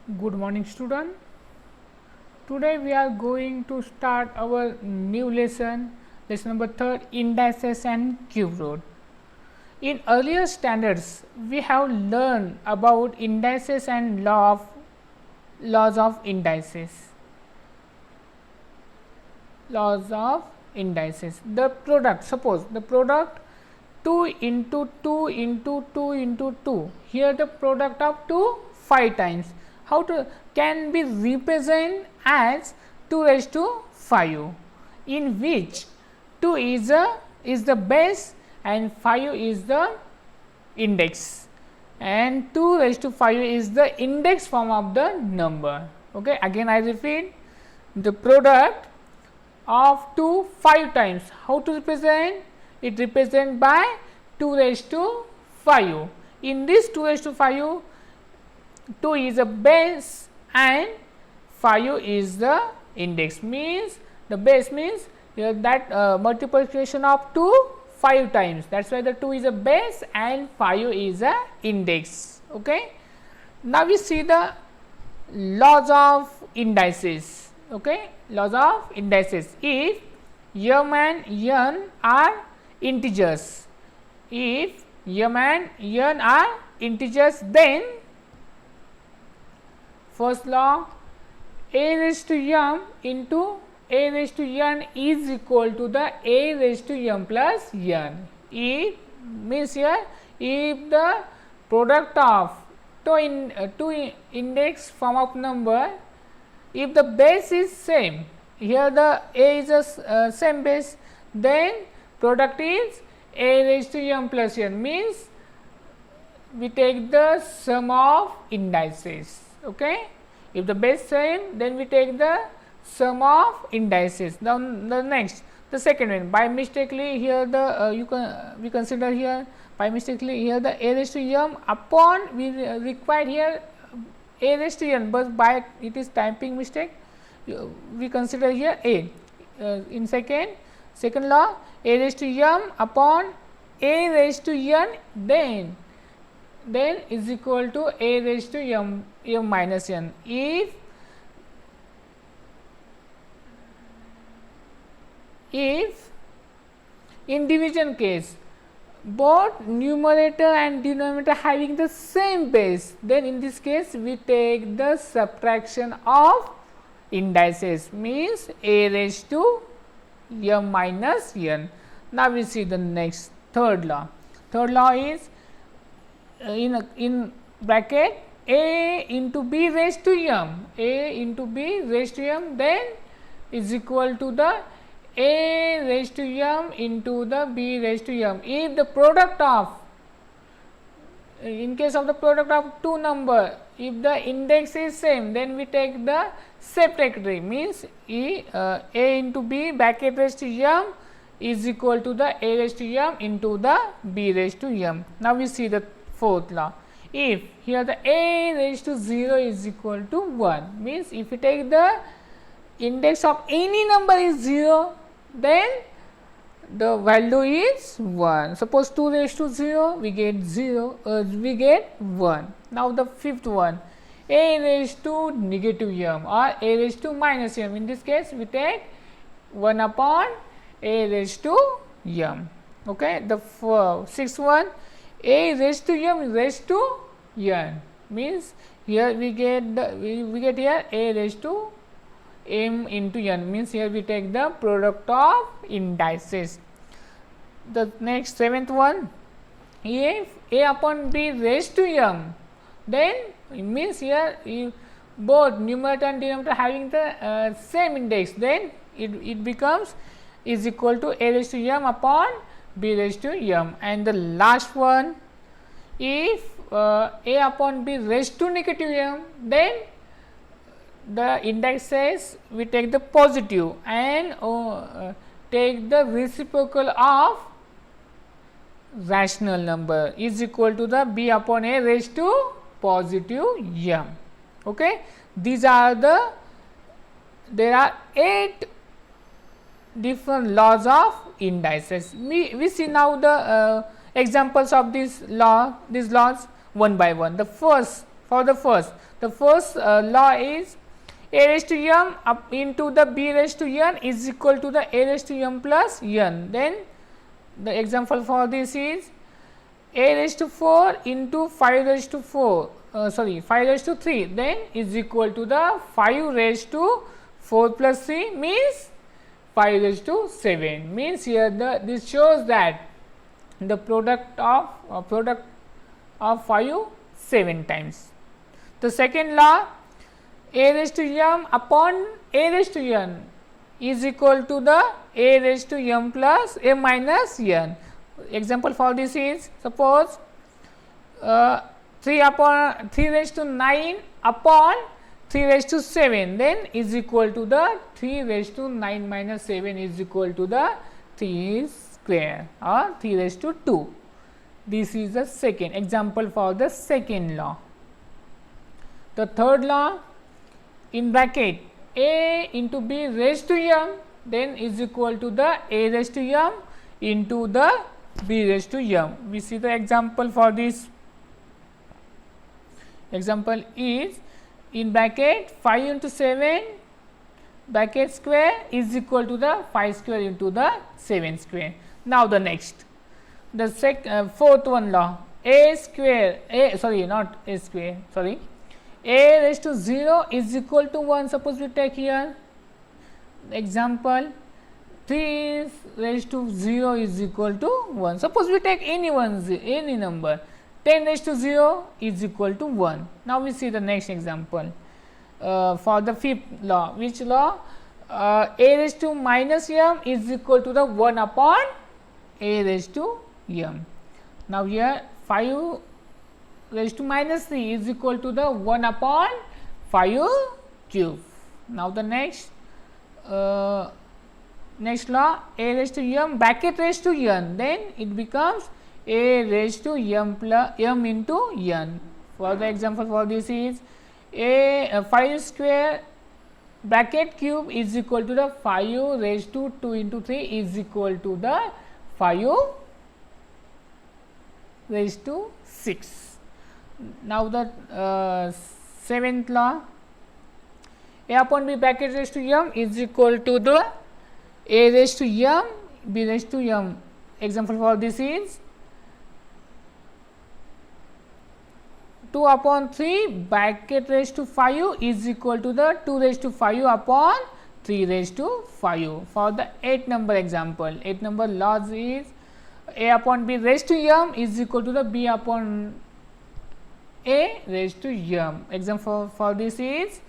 Good morning, student. Today we are going to start our new lesson number 3, indices and cube root. In earlier standards, we have learned about indices and laws of indices. Laws of indices. The product, suppose the product 2 into 2 into 2 into 2. Here the product of 2 5 times. How to can be represented as 2 raised to 5, in which 2 is the base and 5 is the index, and 2 raised to 5 is the index form of the number. Okay, again I repeat, the product of 2 5 times. How to represent? It represent by 2 raised to 5. In this 2 raised to 5, 2 is a base and 5 is the index, means the base means that multiplication of 2 5 times, that is why the 2 is a base and 5 is a index. Okay. Now we see the laws of indices. Okay. Laws of indices. If m and n are integers, if m and n are integers, then first law, a raised to m into a raised to n is equal to the a raised to m plus n. If means here, if the product of two index form of number, if the base is same, here the a is a same base, then product is a raised to m plus n, means we take the sum of indices. Okay. If the base same, then we take the sum of indices. Now the next, the second one, by mistakenly here the we consider here by mistakenly here the a raised to m upon we required here a raised to n, but by it is typing mistake, we consider here a. In second law, a raised to m upon a raised to n, then is equal to a raised to m minus n. If in division case both numerator and denominator having the same base, then in this case we take the subtraction of indices, means a raised to m minus n. Now we see the next third law. Third law is in bracket a into b raised to m, a into b raised to m, then is equal to the a raised to m into the b raised to m. If the product of, in case of the product of two number, if the index is same, then we take the subtractory, means a into b bracket raised to m is equal to the a raised to m into the b raised to m. Now we see the fourth law. If here the a raised to 0 is equal to 1, means if we take the index of any number is 0, then the value is 1. Suppose 2 raised to 0, we get 1. Now the fifth one, a raised to negative m or a raised to minus m. In this case, we take 1 upon a raised to m. Okay. The sixth one, a raised to m raised to n, means here we get here a raised to m into n, means here we take the product of indices. The next seventh one, if a upon b raised to m, then it means here if both numerator and denominator having the same index, then it becomes is equal to a raised to m upon b raised to m. And the last one, if a upon b raised to negative m, then the index says we take the positive and take the reciprocal of rational number is equal to the b upon a raised to positive m. Okay. These are there are 8 different laws of indices. We see now the examples of these laws one by one. The first For the first law is a raised to m up into the b raised to n is equal to the a raised to m plus n. Then the example for this is a raised to 4 into 5 raised to 5 raised to 3 then is equal to the 5 raised to 4 plus 3 means 5 raised to 7, means here this shows that the product of 5 7 times. The second law, a raised to m upon a raised to n is equal to the a raised to m plus a minus n. Example for this is, suppose 3 raised to 9 upon 3 raised to 7 then is equal to the 3 raised to 9 minus 7 is equal to the 3 square or 3 raised to 2. This is the second example for the second law. The third law, in bracket a into b raised to m then is equal to the a raised to m into the b raised to m. We see the example for this. Example is, in bracket 5 into 7 bracket square is equal to the 5 square into the 7 square. Now the next, the fourth one law, a raised to 0 is equal to 1. Suppose we take here example 3 raised to 0 is equal to 1. Suppose we take any number, 10 raised to 0 is equal to 1. Now we see the next example for the fifth law. Which law? A raised to minus m is equal to the 1 upon a raised to m. Now here 5 raised to minus 3 is equal to the 1 upon 5 cube. Now the next law, a raised to m bracket raised to n then it becomes a raised to m plus m into n. For the example for this is, a 5 square bracket cube is equal to the 5 raised to 2 into 3 is equal to the 5 raised to 6. Now the seventh law, a upon b bracket raised to m is equal to the a raised to m b raised to m. Example for this is 2 upon 3 bracket raised to 5 is equal to the 2 raised to 5 upon 3 raised to 5. For the 8 number example, 8 number laws is, a upon b raised to m is equal to the b upon a raised to m. Example for this is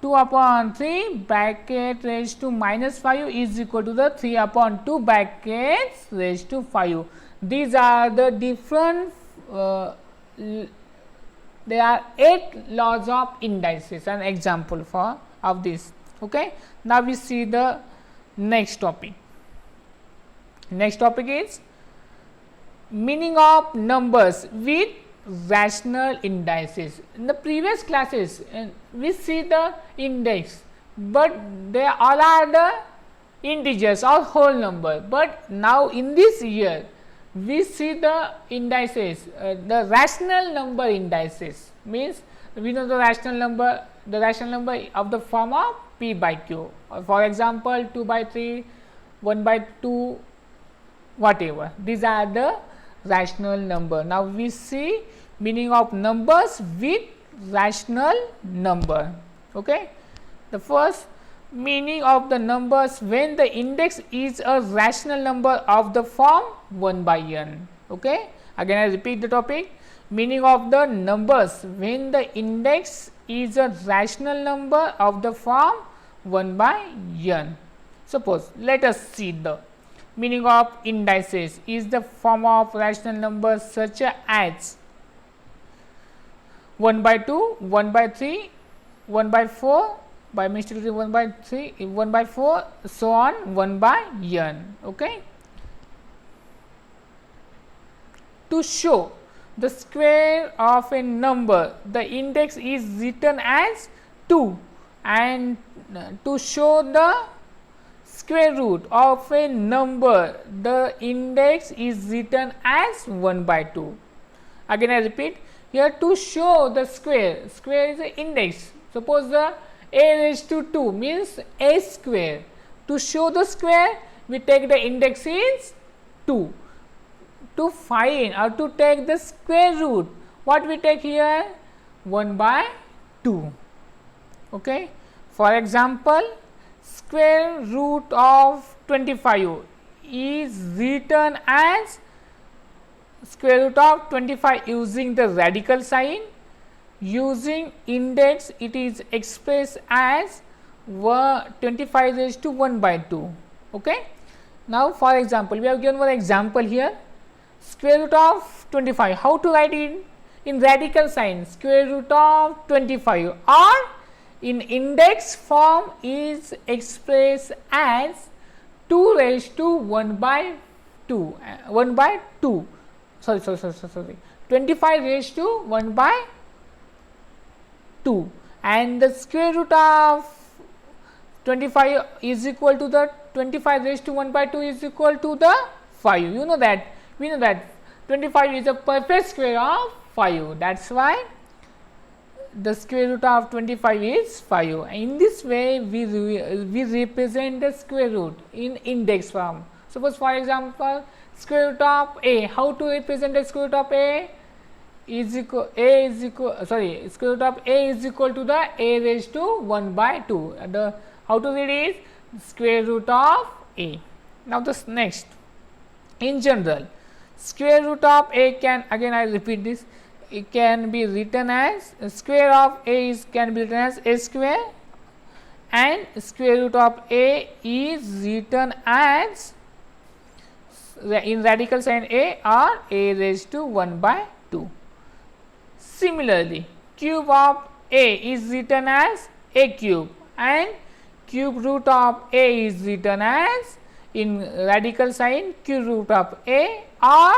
2 upon 3 bracket raised to minus 5 is equal to the 3 upon 2 brackets raised to 5. These are the different there are 8 laws of indices, an example for of this. Okay. Now we see the next topic. Next topic is meaning of numbers with rational indices. In the previous classes we see the index, but they all are the integers or whole number, but now in this year we see the indices, the rational number indices, means we know the rational number of the form of p by q. For example, 2 by 3, 1 by 2, whatever, these are the rational number. Now we see meaning of numbers with rational number. Okay. The first, meaning of the numbers when the index is a rational number of the form 1 by n. Okay. Again I repeat the topic, meaning of the numbers when the index is a rational number of the form 1 by n. Suppose let us see the meaning of indices is the form of rational numbers such as 1 by 2, 1 by 3, 1 by 4, by mistake 1 by 3, 1 by 4, so on 1 by n. Okay. To show the square of a number, the index is written as 2, and to show the square root of a number, the index is written as 1 by 2. Again I repeat, here to show the square. Square is the index. Suppose the a raised to 2 means a square. To show the square, we take the index is 2. To find or to take the square root, what we take here? 1 by 2. Okay. For example, square root of 25 is written as square root of 25 using the radical sign. Using index, it is expressed as 25 raised to 1 by 2. Okay. Now, for example, we have given one example here. Square root of 25. How to write it in radical sign? Square root of 25 or in index form is expressed as 2 raised to 1 by 2. 1 by 2. Sorry. 25 raised to 1 by 2. And the square root of 25 is equal to the 25 raised to 1 by 2 is equal to the 5. You know that. We know that 25 is a perfect square of 5. That's why the square root of 25 is 5. In this way, we represent the square root in index form. Suppose, for example, square root of a. How to represent the square root of a? Square root of a is equal to the a raised to 1 by 2. How to read is square root of a. Now, this next, in general, square root of a can, again I repeat this, it can be written as square of a can be written as a square, and square root of a is written as in radical sign a or a raised to 1 by 2. Similarly, cube of a is written as a cube, and cube root of a is written as in radical sign cube root of a or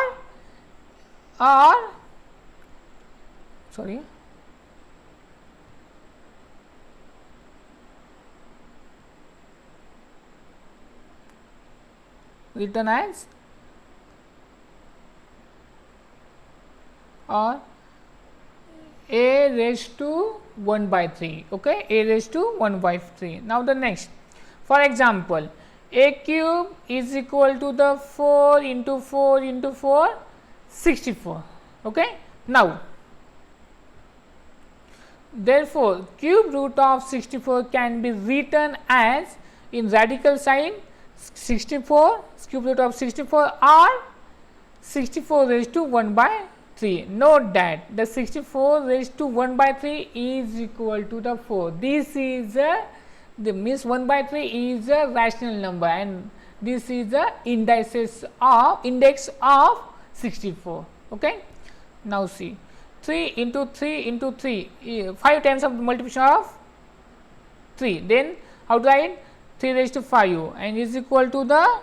written as or a raised to 1 by 3. Okay, a raised to 1 by 3. Now, the next, for example, a cube is equal to the 4 into 4 into 4, 64. Okay. Now, therefore, cube root of 64 can be written as in radical sign 64, cube root of 64 or 64 raised to 1 by 3. Note that the 64 raised to 1 by 3 is equal to the 4. This is the means 1 by 3 is a rational number, and this is the index of 64. Okay. Now, see, 3 into 3 into 3, 5 times of multiplication of 3. Then how to write? 3 raised to 5 and is equal to the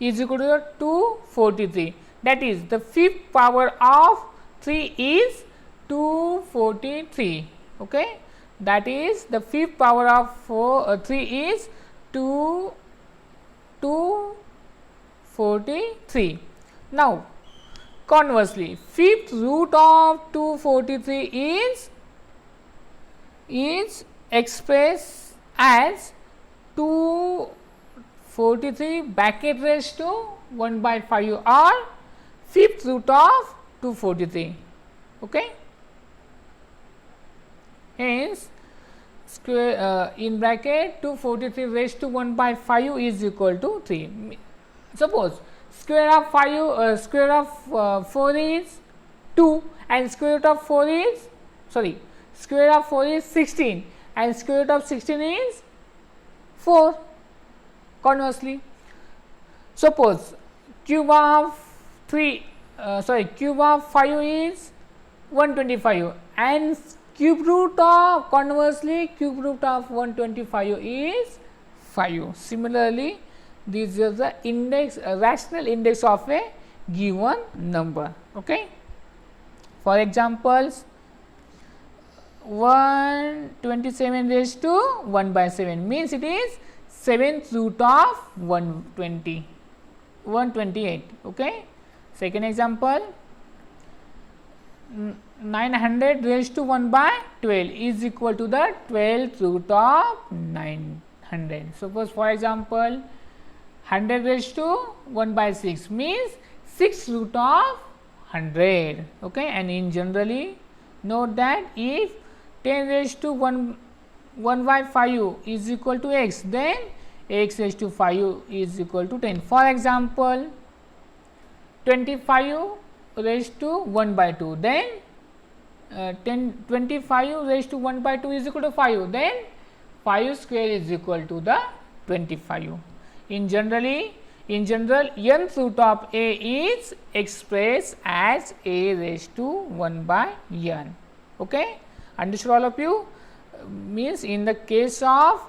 is equal to the 243. That is, the fifth power of 3 is 243. Okay, that is the fifth power of 3 is 243. Now, conversely, fifth root of 243 is expressed as 243 bracket raised to 1 by 5 or fifth root of 243. Okay. Hence, square in bracket 243 raised to 1 by 5 is equal to 3. Suppose square of 4 is 2 and square root of 4 is square of 4 is 16 and square root of 16 is 4. Conversely, suppose cube of 5 is 125 and cube root of 125 is 5. Similarly, this is the index, rational index of a given number. Okay. For examples, 127 raised to 1 by 7 means it is 7th root of 120. 128. Okay. Second example, 900 raised to 1 by 12 is equal to the 12th root of 900. Suppose for example, 100 raised to 1 by 6 means 6 root of 100. Okay. And in generally note that if 10 raised to 1 by 5 is equal to x, then x raised to 5 is equal to 10. For example, 25 raised to 1 by 2, then 25 raised to 1 by 2 is equal to 5, then 5 square is equal to the 25. In general, nth root of a is expressed as a raised to 1 by n. Okay? Understood all of you? Means in the case of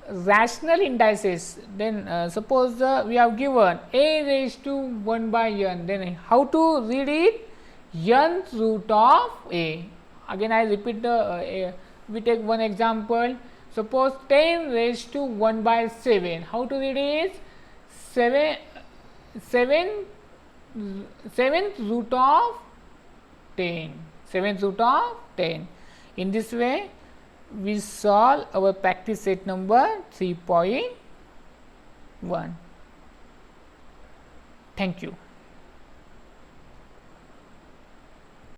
rational indices, then suppose we have given a raised to 1 by n, then how to read it? Nth root of a. Again I repeat we take one example. Suppose 10 raised to 1 by 7. How to read it? 7th root of 10. 7th root of 10. In this way, we solve our practice set number 3.1. Thank you.